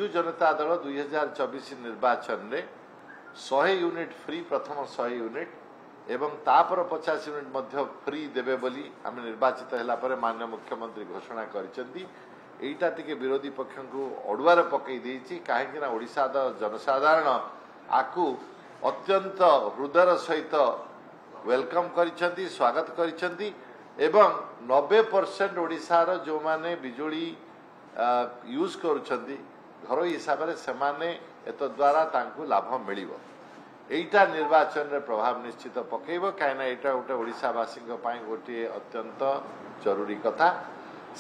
विजु जनता दल 2024 निर्वाचन में 100 unit free प्रथम 100 यूनिट एवं तापर 50 यूनिट मध्य फ्री देवे बोली आम निर्वाचित होला पर माननीय मुख्यमंत्री घोषणा करिसेंती। एटा टिके विरोधी पक्ष को अड़ुआर पकई देछि काहेकि ना ओडिशा जनसाधारण आकु अत्यंत हृदय सहित वेलकम करिसेंती स्वागत करिसेंती एवं 90% ओडिशार जो माने बिजुली यूज करुछंती घर हिसाब से सेमाने एत द्वारा तांकु लाभ मिलिबो। एटा निर्वाचन रे प्रभाव निश्चित पकेइबो काहेना एटा गोटे ओडिशावासी गोटे अत्यंत जरूरी कथा।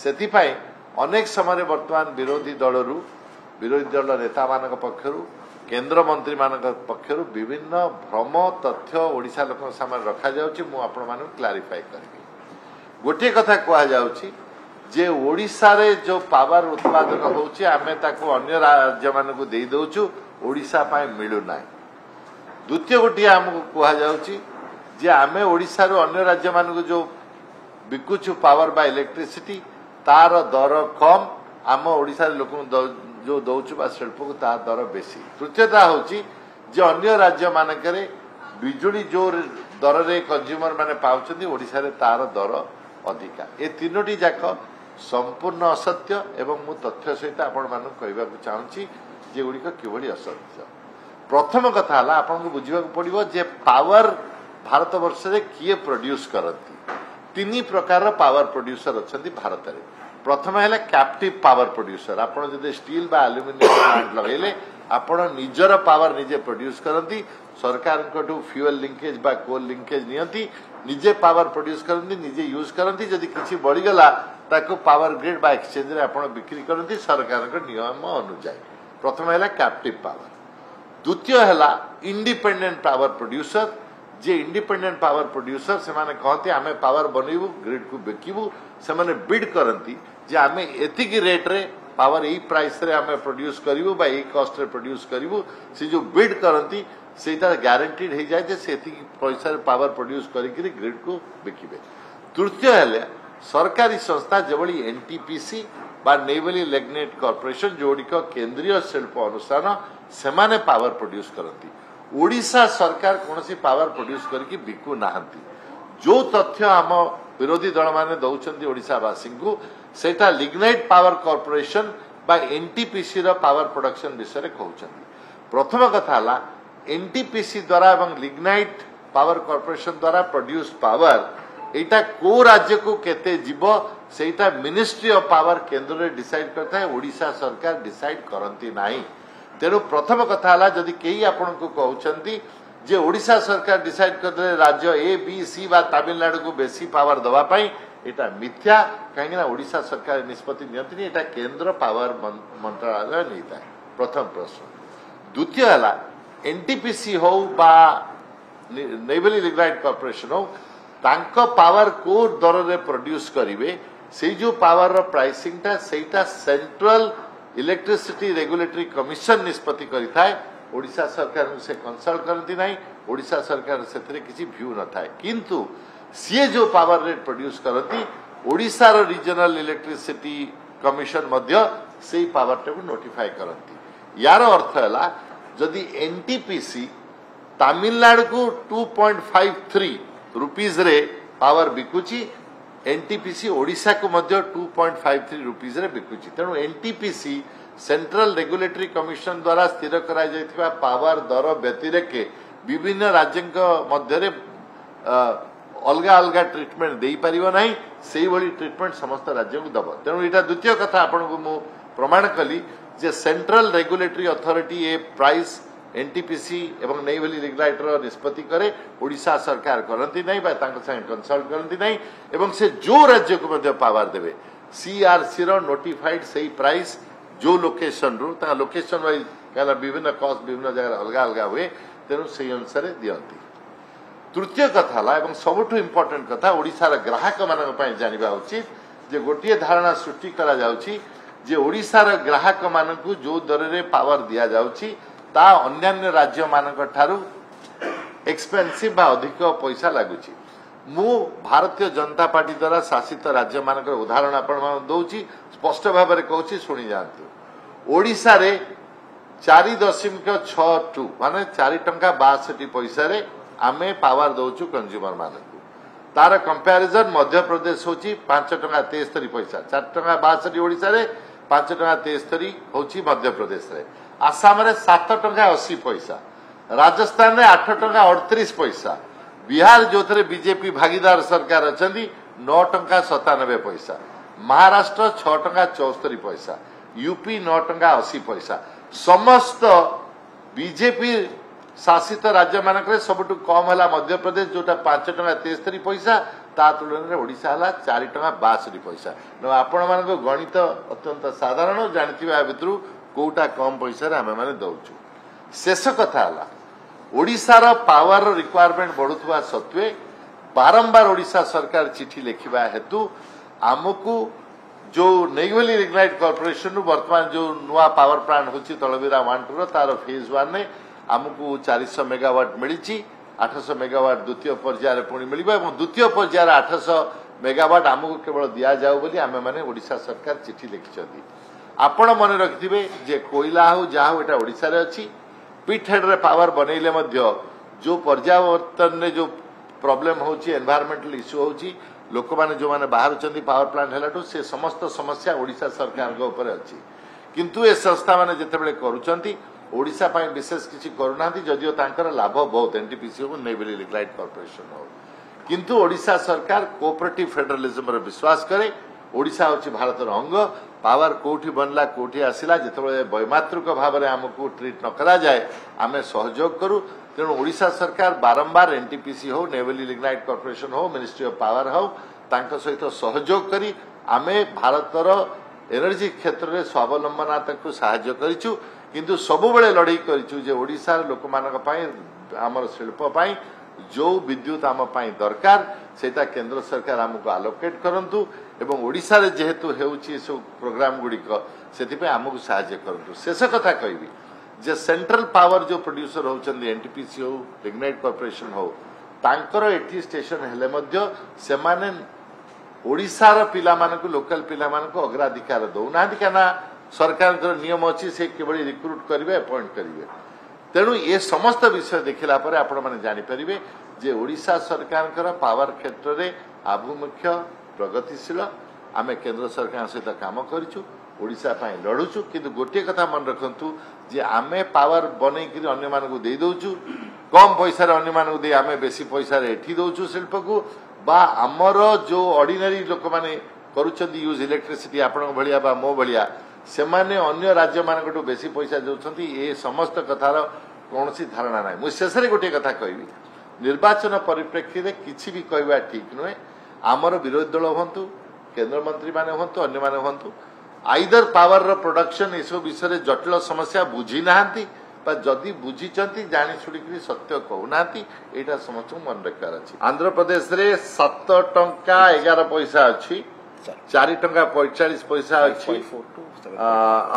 सेति पाई अनेक समय वर्तमान विरोधी दल नेता मानक पक्षरु केंद्र मंत्री मानक पक्षरु विभिन्न भ्रम तथ्य ओडिशा लोक सामने रखा जाउची। मु आपण मानु क्लारिफाई करबी। गोटे कथा कहा जाउची जे ओडिशा रे जो पावर उत्पादन होउची आमे ताको अन्य राज्य मानकु देई दउचु ओडिशा पाए मिलु नाही। द्वितीय गोटे हमको कहा जाउची जे आमे ओडिशा रो अन्य राज्य मानकु जो बिकुचु पावर बा इलेक्ट्रिसिटी तार दर कम आम ओडिशा रे लोक जो दउचु बा शिल्प को तार दर बेसी। तृतीयता होउची जे अन्य राज्य मानकरे बिजुली जो दर रे कंज्यूमर माने पाउचंदी ओडिशा रे तार दर अधिका। ए तीनोटी जाक संपूर्ण असत्य एवं मु तथ्य सहित आपण मानक कहबा चाहूची जे गुडी किभली असत्य। प्रथम कथा हला आपण को बुझिबा पड़िबो जे पावर भारत वर्ष रे किए प्रोड्यूस करती। तीन प्रकार पावर प्रोड्यूसर अछंती भारत रे। प्रथम है कैप्टिव पावर प्रोड्यूसर। आपण जदि स्टील बा एल्युमिनियम प्लांट लगेले आपण निजर पावर निजे प्रोड्यूस करती। सरकार को फ्यूएल लिंकेज बा कोल लिंकेज नियंती निजे पावर प्रोड्यूस करती निजे यूज करती। जदि किसी बढ़ीगला ताको पावर ग्रिड बा एक्सचेंज रे आपण बिक्री करती सरकार को नियम अनुसार। प्रथम है कैप्टिव पावर। द्वितीय है इंडिपेंडेंट पावर प्रोड्यूसर। जे इंडिपेंडेंट पावर प्रोड्यूसर से माने कहते आमे पावर बनइबू ग्रिड को बेकिबू से माने बिड करती जे आमे एतिक रेट रे पावर एई प्राइस रे आमे प्रोड्यूस करिवू बा एई कॉस्ट रे प्रोड्यूस करिवू से जो बिड करती सेटा गारंटीड हो जाए से एतिक पैसा रे पावर प्रोड्यूस करिकरी ग्रिड को बेकिबे। तृतीय है सरकारी संस्था जेभली एनटीपीसी बा नेवली लिग्नाइट कॉर्पोरेशन जोड़िक केंद्रीय शिल्प अनुष्ठान सेमाने पावर प्रोड्यूस करती। ओडिशा सरकार कौन पावर प्रोड्यूस करके बिकु नाहंती। जो तथ्य आम विरोधी दल माने दौरान ओडिशावासी को सेटा लिग्नाइट पावर कॉर्पोरेशन बा एनटीपीसी रो पावर प्रोडक्शन विषय कहते। प्रथम कथा हला एनटीपीसी द्वारा एवं लिग्नाइट पावर कॉर्पोरेशन द्वारा प्रोड्यूस पावर एटा को राज्य को केते जीवो सेटा मिनिस्ट्री ऑफ पावर केंद्र रे डिसाइड करता है। ओडिशा सरकार डिसाइड करती नाही। तेणु प्रथम कथा हला जदि केही आपण को कहउछंती जे ओडिशा सरकार डिसाइड करदे राज्य ए बी सी बा तमिलनाडु को बेसी पावर दवा पाई एटा मिथ्या। काहेकि ना ओडिशा सरकार निष्पत्ति नियंत्रित एटा केंद्र पावर मंत्रालय नैता है। प्रथम प्रश्न। द्वितीय हला एनटीपीसी हो बा नेवली लिग्नाइट कॉर्पोरेशन हो तांको पावर को दर रे प्रोड्यूस करिवे से जो पावर रो प्राइसिंग ता सेटा सेंट्रल इलेक्ट्रिसिटी रेगुलेटरी कमिशन निष्पत्ति करिथाय। ओडिशा सरकार से कंसल्ट करती नहीं। ओडिशा सरकार से किसी व्यू न था किंतु सी जो पावर रेट प्रोड्यूस करती ओडिशा रो रीजनल इलेक्ट्रिसिटी कमिशन मध्य से पावर टे को नोटिफाई करती। यार अर्थ है जदि एनटीपीसी तमिलनाडु को 2.53 रुपीज रे पावर बिकुची एनटीपीसी ओडिशा को मध्य 2.53 रुपीज रे बिकुची। तेणु एनटीपीसी सेंट्रल रेगुलेटरी कमिशन द्वारा स्थिर करा जायथिबा पावर दर व्यतिरेके विभिन्न राज्यक मध्य अलगा अलगा ट्रीटमेंट दे पारिबो नाही। सेही भली ट्रीटमेंट समस्त राज्य को दबो। तेणु एटा द्वितीय कथा आपण को मु प्रमाण कली जे सेंट्रल रेगुलेटरी अथॉरिटी ए प्राइस एनटीपीसी एवं नेवली लिग्नाइट रो निष्पत्ति करे। ओडिशा सरकार करती नहीं बा तांको संग कंसल्ट करती नहीं एवं से जो राज्य को मध्य पावर देवे सीआरसी रो नोटिफाइड सही प्राइस जो लोकेशन रो ता लोकेशन वाइज कहला विभिन्न कॉस्ट विभिन्न जगह अलगा अलगा हुए तेणु से अनुसार दियंती। तृतीय कथा हला एवं सबुठु इंपोर्टेंट कथा ओडिशा रा ग्राहक मानक पय जानिबा उचित जे गोटिए धारणा सृष्टि करा जाउची जे ओडिशा रा ग्राहक मानक जो दर रे पावर दिया जाउची ता अन्य राज्य मानक ठारू एक्सपेंसिव बा अधिक पैसा लागुची। मु भारतीय जनता पार्टी द्वारा शासित राज्य मानक उदाहरण आपण दउची स्पष्ट भाव में कहूँ शुणी जातु। ओडिशा रे 4.62 माने 4.62 पैसा रे आमे पावर दउछु कंज्यूमर मानकु तार कंपैरिजन मध्य प्रदेश होची 5.73 पैसा 4.62 ओडिशा रे 5.73 होची मध्य प्रदेश रे आसाम रे 7.80 पैसा राजस्थान रे 8.38 पैसा बिहार जो थे बीजेपी भागीदार सरकार अच्छा 9.97 पैसा महाराष्ट्र 6.74 पैसा यूपी 9.80 पैसा समस्त बीजेपी शासित राज्य मानक सबुठ कम है मध्य प्रदेश जोटा 5.73 पैसा ता तुलन में ओडिशा है 4.62 पैसा आपण मान गणित अत्यंत साधारण जानते भितर कोटा कम पैसा आम मैंने दौचु शेष कथा है ओडिशार पावर रिक्वायरमेंट बढ़ुवा सत्वे बारंबार ओडिशा सरकार चिठी लिखा हेतु आमको जो नेगवेली लिग्नाइट कॉर्पोरेशन वर्तमान जो नुआ पावर प्लांट होची तलबीरा 1-2 तार फेज 1 ने आमको 400 मेगावाट मिली 800 मेगावाट द्वितीय पर्यायर पुणी मिल द्वितीय पर्यायर 800 मेगावाट आमको केवल दिया जाऊ बोली आमे माने ओडिशा सरकार चिठी लिखिछथि आपण मन रखिथिबे जे कोयला हो जा हो एटा ओडिशा रे अछि पिट हेड रे पावर बनैले मध्य जो पर्यावरण ने जो प्रॉब्लम होची एनवायरमेंटल इश्यू होची लोक माने जो माने बाहर चंदी पावर प्लांट हेलाटू से समस्त समस्या ओडिशा सरकार के ऊपर अछि किंतु ए संस्था माने जेतेबेले करूचंती ओडिशा पय विशेष किछि करूनांती जदियो तांकर लाभ बहुत एनटीपीसी हो नेवली लिग्नाइट कॉर्पोरेशन हो किंतु ओडिशा सरकार कोऑपरेटिव फेडरलिज्म रे विश्वास करे ओडिशा होची भारतर अंग पावर कोठी बनला कोठी आसिला जेतेबेले वैमात्रिक भाव में आमको ट्रीट न करा जाए आमे सहयोग करू तेणु ओडिशा सरकार बारंबार एनटीपीसी हो नेवली लिग्नाइट कॉर्पोरेशन हो मिनिस्ट्री ऑफ पावर हो तांको सहित सहयोग करी आमे भारतर एनर्जी क्षेत्र में स्वावलंबनता को सहायता करिछु किंतु सबुबेले लड़ाई करिछु जे ओडिशार लोक मानक पई हमर शिल्प पई जो विद्युत आम पई दरकार सेटा केंद्र सरकार आमको आलोकेट करंतु एवं ओडिशा रे जेहेतु हेउची सब प्रोग्राम गुडी को सेति पे आमको सहायता करंतु शेष कथा कहबी जे सेंट्रल पावर जो प्रोड्यूसर होचंदी एनटीपीसी हो लिग्नाइट कॉर्पोरेशन हो तांकर एटी स्टेशन हेले मध्य सेमाने ओडिशार पिला मानक लोकल पिला मानक अग्राधिकार दउना दिकाना सरकार नियम अच्छी से केवल रिक्रुट करेंगे अपॉइंट करेंगे तेणु ये समस्त विषय देखला पर आपण माने जानि परिबे जे ओडिशा सरकार पावर क्षेत्र में आभिमुख्य प्रगतिशील आमे केंद्र सरकार सहित काम करिछु ओडिशा पई लड़ुछु किंतु गोटे कथा मन रखंतु जे आमे पावर बनै कि अन्य मानकु दे दउछु कम पैसा रे अन्य मानकु दे आमे बेसी पैसा रे एठी दउछु शिल्प को बा हमर जो ऑर्डिनरी लोक माने करूछंती यूज इलेक्ट्रिसिटी आपण भलिया बा मो भलिया सेमाने अन्य राज्य मानकटू बेसी पैसा दउछंती ए समस्त कथार कोनसी धारणा नाही मु शेषरे गोटे कथा कहबी निर्वाचन परिप्रेक्षी रे किछि भी कहबा ठीक नुहे आमर विरोधी दल हंतु केंद्र मंत्री माने हंतु अन्य माने हंतु आइदर पावर रो प्रोडक्शन ए सब विषय जटिल समस्या बुझी नाहंती बा जदि बुझीचंती जानि छुड़ी सत्य कहूनांती एटा समस्त मन रखिबार अछि आंध्र प्रदेश रे 7 टंका 11 पैसा अछि 4 टंका 45 पैसा अछि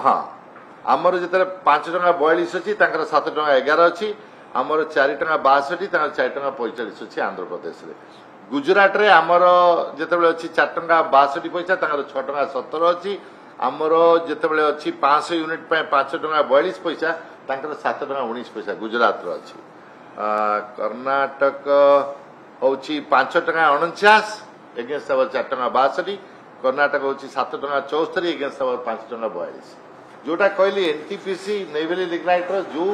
हाँ आमर जिते 5 टंका 42 अच्छी 7 टंका 11 अच्छी आमर 4 टंका 62 4 टंका 45 अच्छी आंध्र प्रदेश रे गुजरात रे आमर जिते अच्छी 4 टंका 62 पैसा 6 टंका 70 अच्छी आमर जिते अच्छी 500 यूनिट 5 टंका 42 पैसा 7 टंका 19 पैसा गुजरात रो अच्छी कर्नाटक होची 5 टंका 49 एगेंस्ट 4 टंका 62 कर्नाटक होची 7 टंका 74 एगेंस्ट 5 टंका 42 जोटा कहली एनटीपीसी नेवली लिग्नाइट जो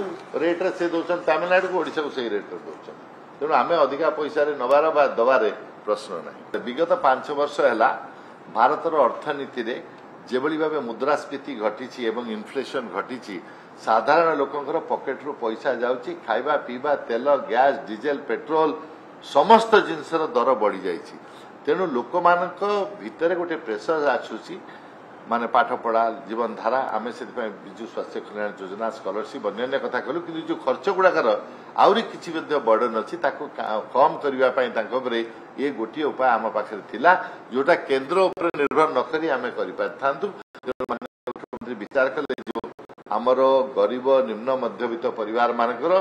रेट रे से दौरान तमिलनाडु को ओडिशा को सही रेट रे दौरान तेणु आम अधिका पैसा नबार बा दबार प्रश्न ना विगत 5 वर्ष है भारतर अर्थनीति रे जेभली भाव मुद्रास्फीति घटी एवं इन्फ्लेशन घटी साधारण लोकंकर पॉकेट रू पैसा जाउची खाइबा पीबा तेल गैस डीजेल पेट्रोल समस्त जिनसर दर बढ़ी जाइछि तेणु लोक मानक भितर गोटे प्रेसर आछुची माने पाठ पढ़ा जीवन धारा आमे से विजु स्वास्थ्य कल्याण योजना स्कॉलरशिप अन्य कथा कहलु कि जो खर्च गुड़ाकर आउरी किछि बर्डन अच्छी कम करने ये गोटे उपाय आम पाखे थिला जोटा केंद्र उपर निर्भर न करी आमे करि पारथांतु मुख्यमंत्री विचार कले जो आमर गरीब निम्न मध्यवित्त परिवार मानकर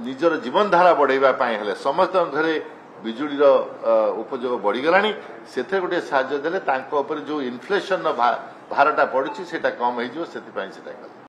निजर जीवन धारा बढ़ाइबा पई हेले समस्त घरे बिजुड़ीर उपयोग बढ़ीगलानी से गोटे साहाय्य देले तांको ऊपर जो इन्फ्लेशन ଭାରଟା ପଡୁଛି ସେଟା କମ ହେଇଯିବ ସେଥିପାଇଁ ସେଟା କଲେ।